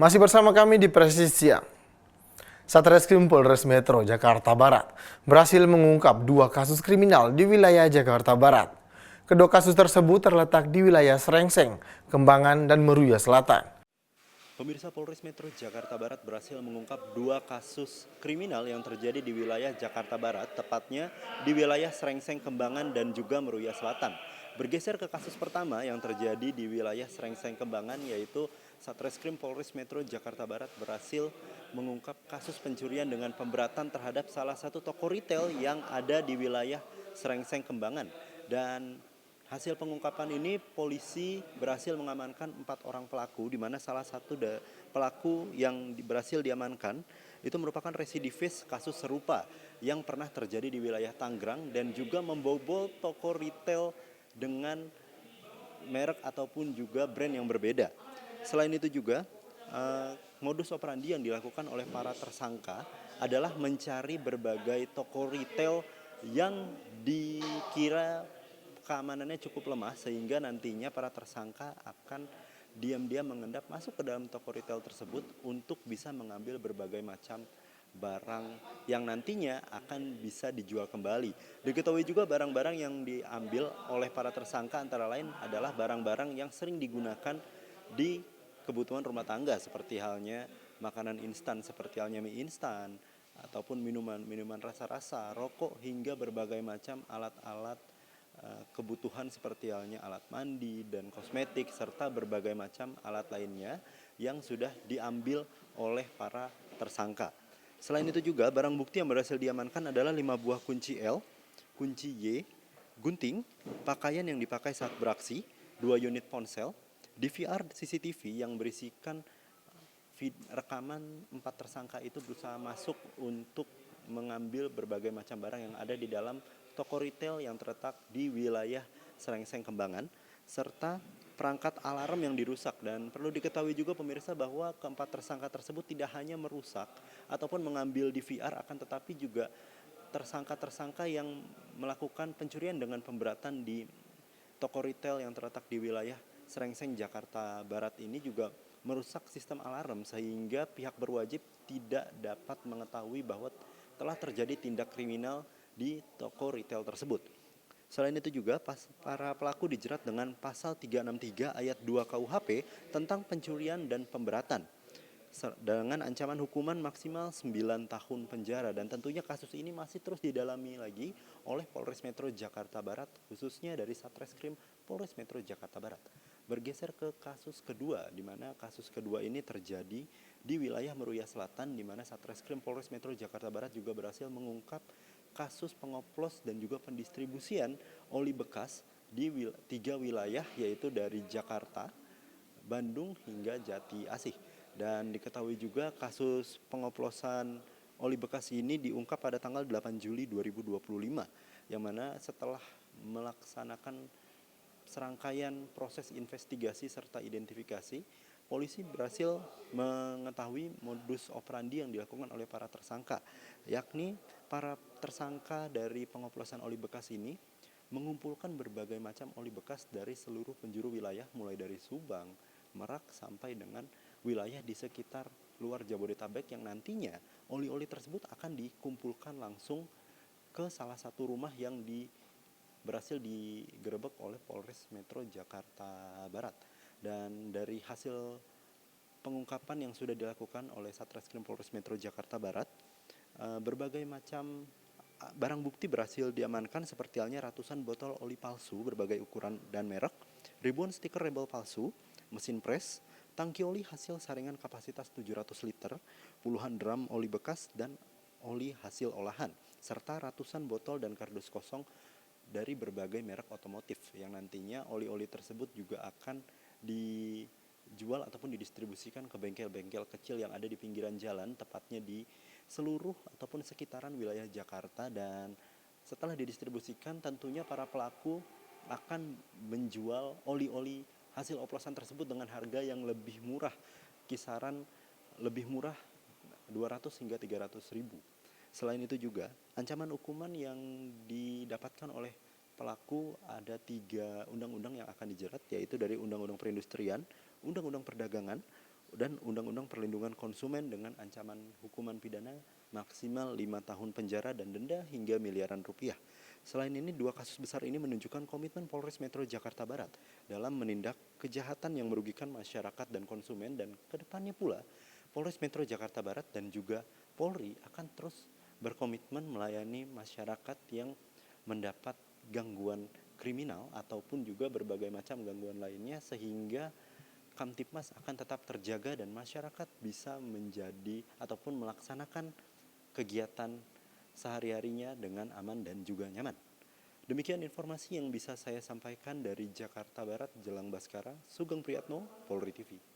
Masih bersama kami di Presisi Siang. Satreskrim Polres Metro Jakarta Barat berhasil mengungkap 2 kasus kriminal di wilayah Jakarta Barat. Kedua kasus tersebut terletak di wilayah Srengseng, Kembangan, dan Meruya Selatan. Pemirsa, Polres Metro Jakarta Barat berhasil mengungkap 2 kasus kriminal yang terjadi di wilayah Jakarta Barat, tepatnya di wilayah Srengseng, Kembangan, dan juga Meruya Selatan. Bergeser ke kasus pertama yang terjadi di wilayah Srengseng, Kembangan, yaitu Satreskrim Polres Metro Jakarta Barat berhasil mengungkap kasus pencurian dengan pemberatan terhadap salah satu toko retail yang ada di wilayah Srengseng, Kembangan. Dan hasil pengungkapan ini, polisi berhasil mengamankan 4 orang pelaku, di mana salah satu pelaku yang berhasil diamankan itu merupakan residivis kasus serupa yang pernah terjadi di wilayah Tangerang dan juga membobol toko retail dengan merek ataupun juga brand yang berbeda. Selain itu juga, modus operandi yang dilakukan oleh para tersangka adalah mencari berbagai toko retail yang dikira keamanannya cukup lemah, sehingga nantinya para tersangka akan diam-diam mengendap masuk ke dalam toko retail tersebut untuk bisa mengambil berbagai macam barang yang nantinya akan bisa dijual kembali. Diketahui juga barang-barang yang diambil oleh para tersangka antara lain adalah barang-barang yang sering digunakan di kebutuhan rumah tangga, seperti halnya makanan instan seperti halnya mie instan, ataupun minuman rasa-rasa, rokok, hingga berbagai macam alat-alat kebutuhan seperti halnya alat mandi dan kosmetik, serta berbagai macam alat lainnya yang sudah diambil oleh para tersangka. Selain itu juga, barang bukti yang berhasil diamankan adalah 5 buah kunci L, kunci Y, gunting, pakaian yang dipakai saat beraksi, 2 unit ponsel, DVR CCTV yang berisikan rekaman 4 tersangka itu berusaha masuk untuk mengambil berbagai macam barang yang ada di dalam toko retail yang terletak di wilayah Srengseng, Kembangan, serta perangkat alarm yang dirusak. Dan perlu diketahui juga, pemirsa, bahwa keempat tersangka tersebut tidak hanya merusak ataupun mengambil DVR, akan tetapi juga tersangka-tersangka yang melakukan pencurian dengan pemberatan di toko retail yang terletak di wilayah Srengseng, Jakarta Barat ini juga merusak sistem alarm, sehingga pihak berwajib tidak dapat mengetahui bahwa telah terjadi tindak kriminal di toko retail tersebut. Selain itu juga, para pelaku dijerat dengan pasal 363 ayat 2 KUHP tentang pencurian dan pemberatan, dengan ancaman hukuman maksimal 9 tahun penjara. Dan tentunya kasus ini masih terus didalami lagi oleh Polres Metro Jakarta Barat, khususnya dari Satreskrim Polres Metro Jakarta Barat. Bergeser ke kasus kedua, di mana kasus kedua ini terjadi di wilayah Meruya Selatan, di mana Satreskrim Polres Metro Jakarta Barat juga berhasil mengungkap kasus pengoplos dan juga pendistribusian oli bekas di 3 wilayah, yaitu dari Jakarta, Bandung, hingga Jati Asih. Dan diketahui juga kasus pengoplosan oli bekas ini diungkap pada tanggal 8 Juli 2025, yang mana setelah melaksanakan serangkaian proses investigasi serta identifikasi, polisi berhasil mengetahui modus operandi yang dilakukan oleh para tersangka, yakni para tersangka dari pengoplosan oli bekas ini mengumpulkan berbagai macam oli bekas dari seluruh penjuru wilayah, mulai dari Subang, Merak, sampai dengan wilayah di sekitar luar Jabodetabek, yang nantinya oli-oli tersebut akan dikumpulkan langsung ke salah satu rumah yang berhasil digerebek oleh Polres Metro Jakarta Barat. Dan dari hasil pengungkapan yang sudah dilakukan oleh Satreskrim Polres Metro Jakarta Barat, berbagai macam barang bukti berhasil diamankan, seperti halnya ratusan botol oli palsu berbagai ukuran dan merek, ribuan stiker label palsu, mesin pres, tangki oli hasil saringan kapasitas 700 liter, puluhan drum oli bekas dan oli hasil olahan, serta ratusan botol dan kardus kosong dari berbagai merek otomotif, yang nantinya oli-oli tersebut juga akan dijual ataupun didistribusikan ke bengkel-bengkel kecil yang ada di pinggiran jalan, tepatnya di seluruh ataupun sekitaran wilayah Jakarta. Dan setelah didistribusikan, tentunya para pelaku akan menjual oli-oli hasil oplosan tersebut dengan harga yang lebih murah, kisaran lebih murah 200 hingga 300 ribu. Selain itu juga, ancaman hukuman yang didapatkan oleh pelaku ada 3 undang-undang yang akan dijerat, yaitu dari Undang-Undang Perindustrian, Undang-Undang Perdagangan, dan Undang-Undang Perlindungan Konsumen dengan ancaman hukuman pidana maksimal 5 tahun penjara dan denda hingga miliaran rupiah. Selain ini, dua kasus besar ini menunjukkan komitmen Polres Metro Jakarta Barat dalam menindak kejahatan yang merugikan masyarakat dan konsumen, dan kedepannya pula Polres Metro Jakarta Barat dan juga Polri akan terus berkomitmen melayani masyarakat yang mendapat gangguan kriminal ataupun juga berbagai macam gangguan lainnya, sehingga Kamtipmas akan tetap terjaga dan masyarakat bisa menjadi ataupun melaksanakan kegiatan sehari-harinya dengan aman dan juga nyaman. Demikian informasi yang bisa saya sampaikan dari Jakarta Barat, Jelang Baskara, Sugeng Priyatno, Polri TV.